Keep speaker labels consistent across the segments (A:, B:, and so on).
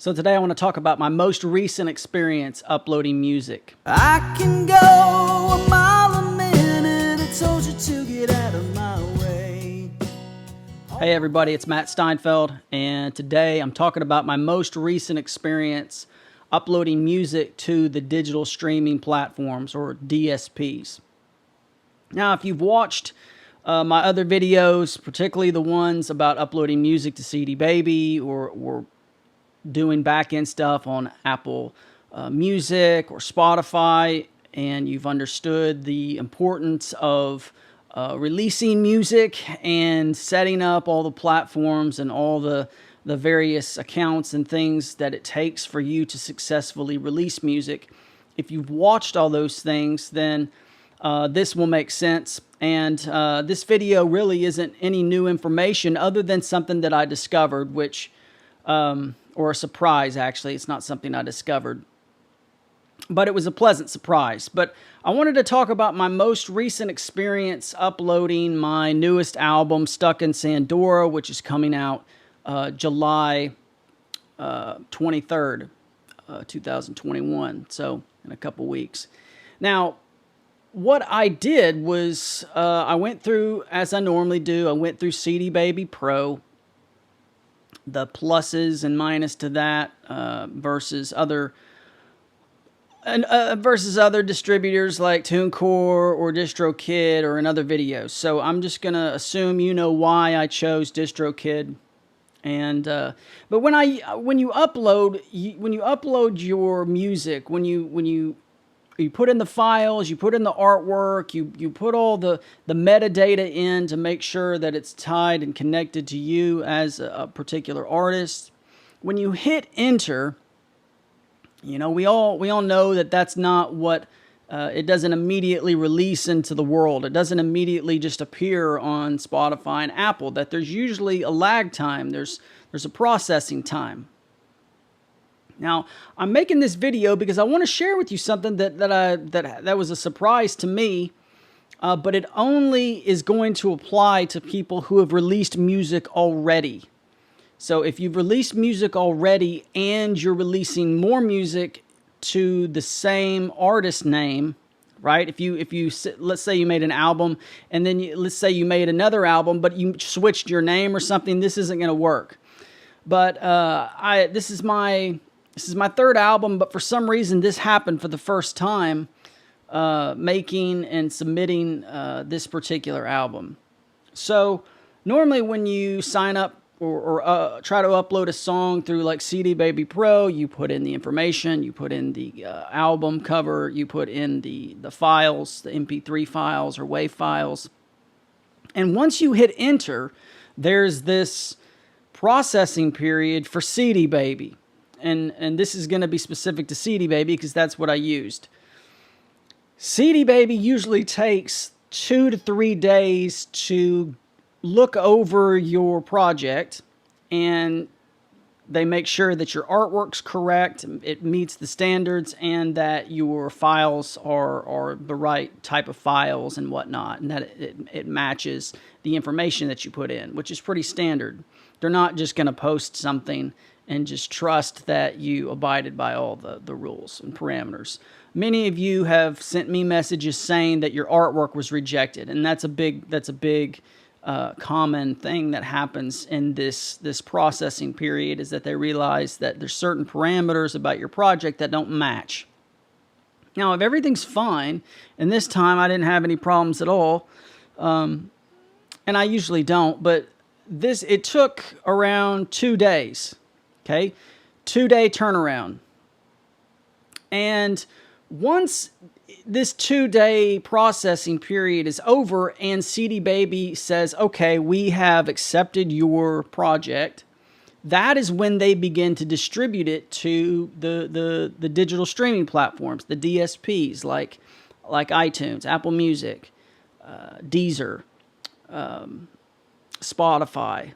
A: So today I want to talk about my most recent experience uploading music.
B: I can go a mile a minute, I told you to get out of my way.
A: Hey everybody, it's Matt Steinfeld, and today I'm talking about my most recent experience uploading music to the digital streaming platforms, or DSPs. Now, if you've watched my other videos, particularly the ones about uploading music to CD Baby or doing back-end stuff on Apple Music or Spotify, and you've understood the importance of releasing music and setting up all the platforms and all the various accounts and things that it takes for you to successfully release music. If you've watched all those things, then this will make sense. And this video really isn't any new information other than something that I discovered, which or a surprise, actually. It's not something I discovered, but it was a pleasant surprise. But I wanted to talk about my most recent experience uploading my newest album, Stuck in Sandora, which is coming out July 23rd, 2021, so in a couple weeks. Now, what I did was I went through, as I normally do, I went through CD Baby Pro, the pluses and minus to that versus other distributors like TuneCore or DistroKid or in other videos. So I'm just gonna assume you know why I chose DistroKid. And but when you upload your music, when you put in the files, you put in the artwork, you put all the metadata in to make sure that it's tied and connected to you as a particular artist. When you hit enter, you know, we all know that that's not what it doesn't immediately release into the world. It doesn't immediately just appear on Spotify and Apple. That there's usually a lag time. There's a processing time. Now, I'm making this video because I want to share with you something that was a surprise to me, but it only is going to apply to people who have released music already. So if you've released music already and you're releasing more music to the same artist name, right? If you let's say you made an album and then let's say you made another album, but you switched your name or something, this isn't going to work. But this is my third album, but for some reason this happened for the first time, making and submitting this particular album. So normally when you sign up or try to upload a song through like CD Baby Pro, you put in the information, you put in the album cover, you put in the files, the MP3 files or WAV files. And once you hit enter, there's this processing period for CD Baby. And this is going to be specific to CD Baby because that's what I used. CD Baby usually takes 2 to 3 days to look over your project, and they make sure that your artwork's correct, it meets the standards, and that your files are the right type of files and whatnot, and that it matches the information that you put in, which is pretty standard. They're not just going to post something and just trust that you abided by all the rules and parameters. Many of you have sent me messages saying that your artwork was rejected, and that's a big common thing that happens in this processing period, is that they realize that there's certain parameters about your project that don't match. Now, if everything's fine, and this time I didn't have any problems at all, and I usually don't, but it took around 2 days. Okay, 2-day turnaround. And once this 2-day processing period is over and CD Baby says, okay, we have accepted your project, that is when they begin to distribute it to the digital streaming platforms, the DSPs, like iTunes, Apple Music, Deezer, Spotify,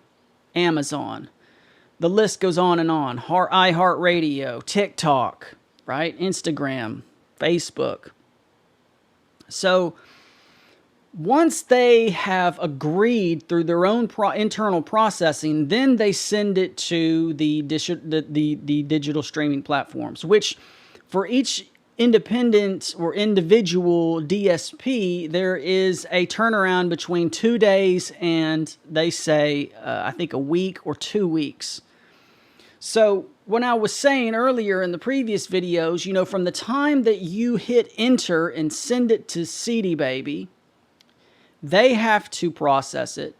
A: Amazon. The list goes on and on. iHeartRadio, TikTok, right? Instagram, Facebook. So Once they have agreed through their own internal processing, then they send it to the digital streaming platforms, which for each independent or individual DSP, there is a turnaround between 2 days and they say, I think a week or 2 weeks. So when I was saying earlier in the previous videos, you know, from the time that you hit enter and send it to CD Baby, they have to process it.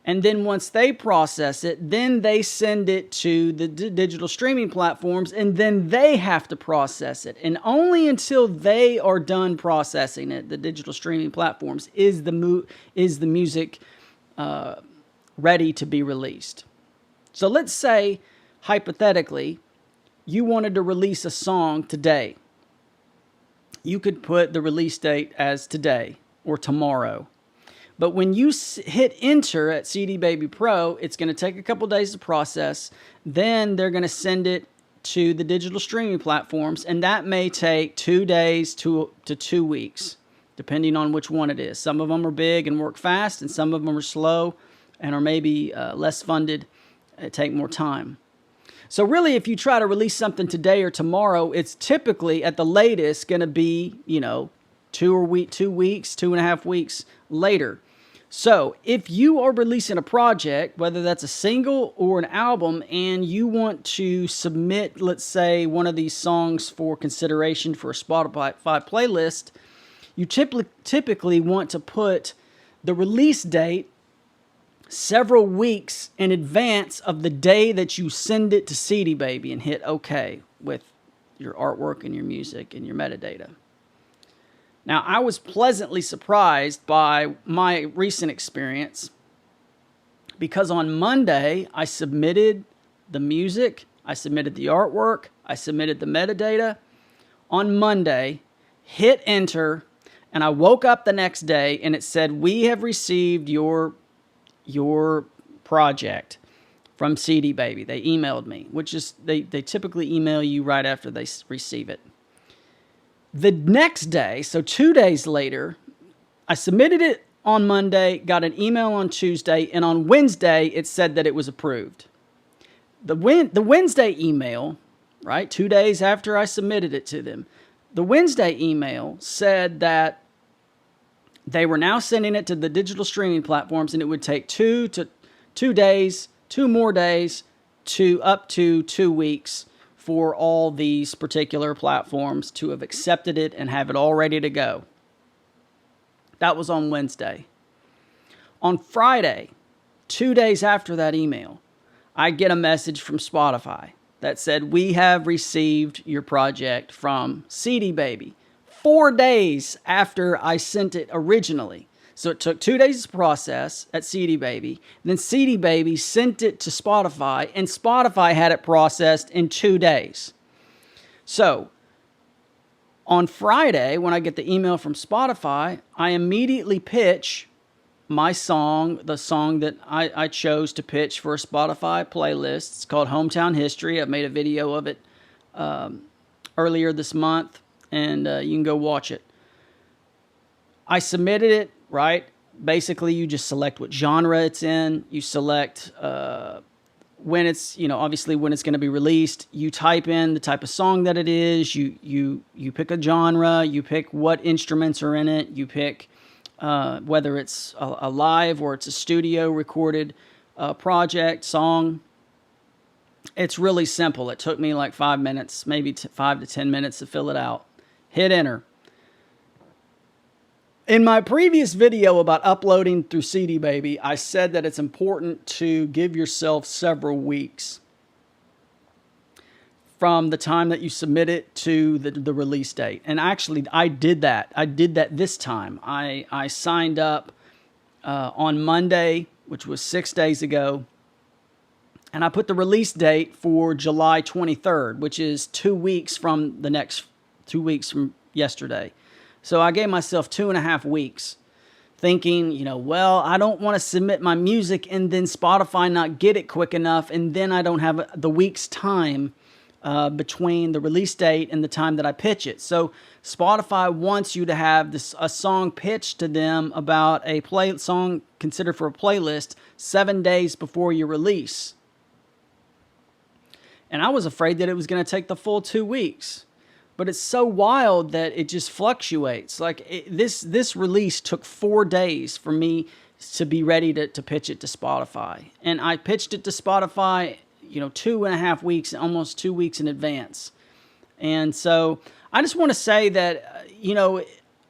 A: And then once they process it, then they send it to the digital streaming platforms, and then they have to process it. And only until they are done processing it, the digital streaming platforms, is the music ready to be released. So let's say, hypothetically, you wanted to release a song today. You could put the release date as today or tomorrow. But when you hit enter at CD Baby Pro, it's going to take a couple days to process. Then they're going to send it to the digital streaming platforms, and that may take 2 days to 2 weeks, depending on which one it is. Some of them are big and work fast, and some of them are slow and are maybe less funded and take more time. So really, if you try to release something today or tomorrow, it's typically at the latest going to be, you know, 2 weeks, 2.5 weeks later. So if you are releasing a project, whether that's a single or an album, and you want to submit, let's say, one of these songs for consideration for a Spotify playlist, you typically want to put the release date several weeks in advance of the day that you send it to CD Baby and hit OK with your artwork and your music and your metadata. Now, I was pleasantly surprised by my recent experience because on Monday, I submitted the music, I submitted the artwork, I submitted the metadata. On Monday, hit enter, and I woke up the next day and it said, "We have received your project from CD Baby." They emailed me, which is, they typically email you right after they receive it. The next day, so 2 days later, I submitted it on Monday, got an email on Tuesday, and on Wednesday, it said that it was approved. The Wednesday email, right, 2 days after I submitted it to them, the Wednesday email said that they were now sending it to the digital streaming platforms, and it would take 2 more days to up to 2 weeks for all these particular platforms to have accepted it and have it all ready to go. That was on Wednesday. On Friday, 2 days after that email, I get a message from Spotify that said, "We have received your project from CD Baby." 4 days after I sent it originally. So it took 2 days to process at CD Baby. Then CD Baby sent it to Spotify, and Spotify had it processed in 2 days. So on Friday, when I get the email from Spotify, I immediately pitch my song, the song that I chose to pitch for a Spotify playlist. It's called Hometown History. I made a video of it earlier this month, and you can go watch it. I submitted it. Right? Basically, you just select what genre it's in. You select when it's, you know, obviously when it's going to be released. You type in the type of song that it is. You pick a genre. You pick what instruments are in it. You pick whether it's a live or it's a studio recorded project, song. It's really simple. It took me like 5 minutes, maybe 5 to 10 minutes to fill it out. Hit enter. In my previous video about uploading through CD Baby, I said that it's important to give yourself several weeks from the time that you submit it to the release date. And actually, I did that. I did that this time. I signed up on Monday, which was 6 days ago, and I put the release date for July 23rd, which is 2 weeks from the next 2 weeks from yesterday. So I gave myself 2.5 weeks thinking, you know, well, I don't want to submit my music and then Spotify not get it quick enough, and then I don't have the week's time between the release date and the time that I pitch it. So Spotify wants you to have a song pitched to them about a song considered for a playlist 7 days before your release. And I was afraid that it was going to take the full 2 weeks. But it's so wild that it just fluctuates. Like this release took 4 days for me to be ready to pitch it to Spotify. And I pitched it to Spotify, 2.5 weeks, almost 2 weeks in advance. And so I just want to say that,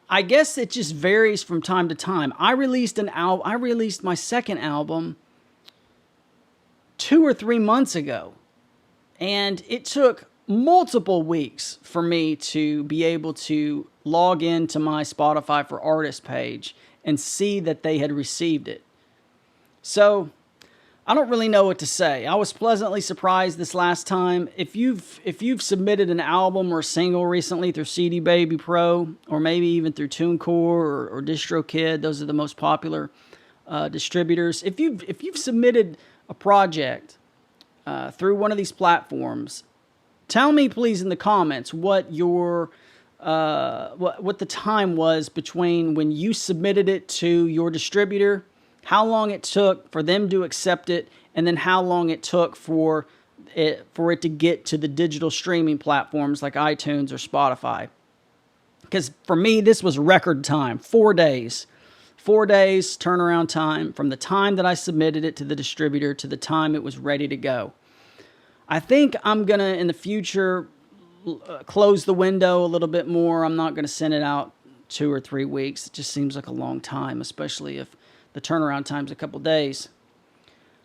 A: I guess it just varies from time to time. I released my second album 2 or 3 months ago. And it took multiple weeks for me to be able to log into my Spotify for Artists page and see that they had received it. So I don't really know what to say. I was pleasantly surprised this last time. If you've submitted an album or a single recently through CD Baby Pro, or maybe even through TuneCore or DistroKid, those are the most popular distributors. If you've submitted a project through one of these platforms, tell me please in the comments what your what the time was between when you submitted it to your distributor, how long it took for them to accept it, and then how long it took for it to get to the digital streaming platforms like iTunes or Spotify. Because for me, this was record time, 4 days. 4 days turnaround time from the time that I submitted it to the distributor to the time it was ready to go. I think I'm going to, in the future, close the window a little bit more. I'm not going to send it out 2 or 3 weeks. It just seems like a long time, especially if the turnaround time's a couple days.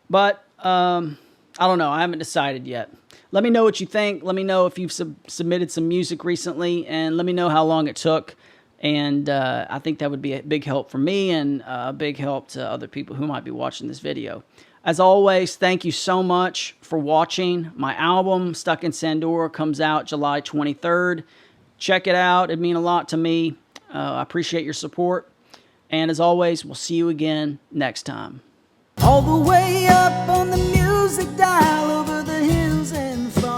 A: But I don't know. I haven't decided yet. Let me know what you think. Let me know if you've submitted some music recently, and let me know how long it took. And I think that would be a big help for me and a big help to other people who might be watching this video. As always, thank you so much for watching. My album, Stuck in Sandora, comes out July 23rd. Check it out. It'd mean a lot to me. I appreciate your support. And as always, we'll see you again next time.
B: All the way up on the music dial, over the hills and far.